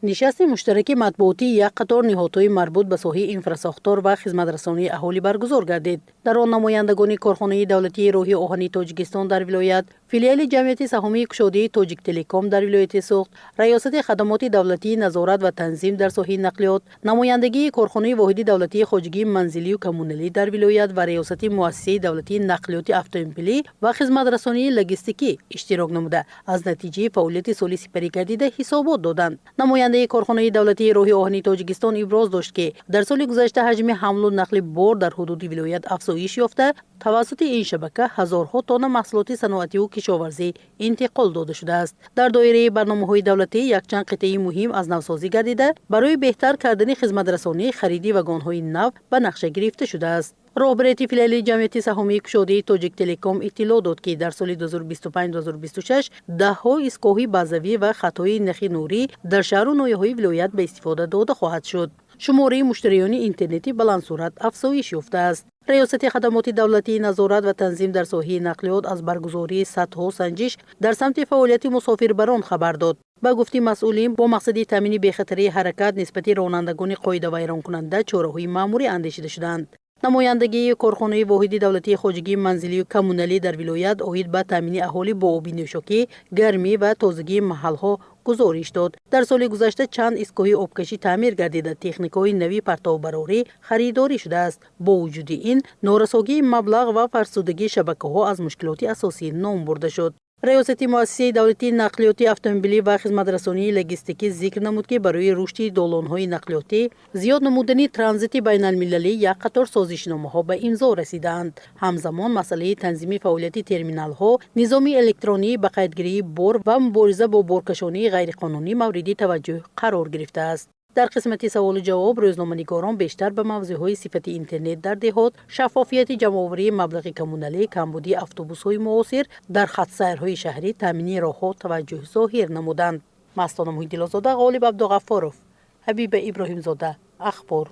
нишасти муштараки матбуоти як қатор ниҳодҳои марбут ба соҳаи инфрасохтор ва хизматрасонии аҳолӣ баргузор гардид. дар он намояндагони корхонаи давлатии роҳи оҳании тоҷикистон дар вилоят, филиали ҷамъияти саҳомии кушодии тоҷик телеком дар вилояти суғд, раёсати хадамоти давлатии назорат ва танзим дар соҳаи нақлиёт, намояндагии корхонаи воҳиди давлатии хоҷагии манзилию коммуналӣ дар вилоят ва раёсати муассисаи давлатии нақлиёти автомобилӣ ва хизматрасонии логистикӣ иштирок намуда аз натиҷаи фаъолияти соли сипарӣ гардида ҳисобот доданд. намояндаи корхонаи давлатии роҳи оҳании тоҷикистон иброз дошт ки дар соли гузашта ҳаҷми ҳамлу нақли бор дар ҳудуди вилоят афзоиш ёфта, тавассути ин шабака ҳазорҳо тонна маҳсулоти саноативу кишоварзӣ интиқол дода шудааст. дар доираи барномаҳои давлатӣ якчанд қитъаи муҳим аз навсозӣ гардида, барои беҳтар кардани хизматрасонӣ хариди вагонҳои нав ба нақша гирифта шудааст. роҳбарияти филиали ҷамъияти саҳомии кушодии тоҷик телеком иттилоъ дод ки дар соли 2025-2026 даҳҳо истгоҳи базавӣ ва хатҳои нахи нурӣ дар шаҳру ноҳияҳои вилоят ба истифода дода хоҳад шуд. шумораи муштариёни интернетӣ баландсурат афзоиш ёфтааст. раёсати хадамоти давлатии назорат ва танзим дар соҳаи нақлиёт аз баргузории садҳо санҷиш дар самти фаъолияти мусофирбарон хабар дод. ба гуфти масъулин, бо мақсади таъмини бехатарии ҳаракат нисбати ронандагони қоидавайронкунанда чораҳои маъмурӣ андешида шуданд. намояндагии корхонаи воҳиди давлатии хоҷагии манзилию коммуналӣ дар вилоят оид ба таъмини аҳолӣ бо оби нӯшокӣ, гармӣ ва тозагии маҳалҳо гузориш дод. дар соли гузашта чанд истгоҳи обкашӣ таъмир гардида техникаҳои нави партовбарорӣ харидорӣ шудааст. бо вуҷуди ин, норасогии маблағ ва фарсудагии шабакаҳо аз мушкилоти асосӣ ном бурда шуд. раёсати муассисаи давлатии нақлиёти автомобилӣ ва хизматрасонии логистикӣ зикр намуд ки барои рушди долонҳои нақлиётӣ, зиёд намудани транзити байналмилалӣ як қатор созишномаҳо ба имзо расидаанд. ҳамзамон масъалаи танзими фаъолияти терминалҳо, низоми электронии ба қайдгирии бор ва мубориза бо боркашонии ғайриқонунӣ мавриди таваҷҷӯҳ қарор гирифтааст. дар қисмати саволу ҷавоб, рӯзноманигорон бештар ба мавзӯъҳои сифати интернет дар деҳот, шаффофияти ҷамъоварии маблағи коммуналӣ, камбудии автобусҳои муосир дар хатсайрҳои шаҳрӣ, таъмини роҳҳо таваҷҷӯҳ зоҳир намуданд. мастона муҳиддилозода, ғолиб абдуғаффоров, ҳабиба иброҳимзода, ахбор.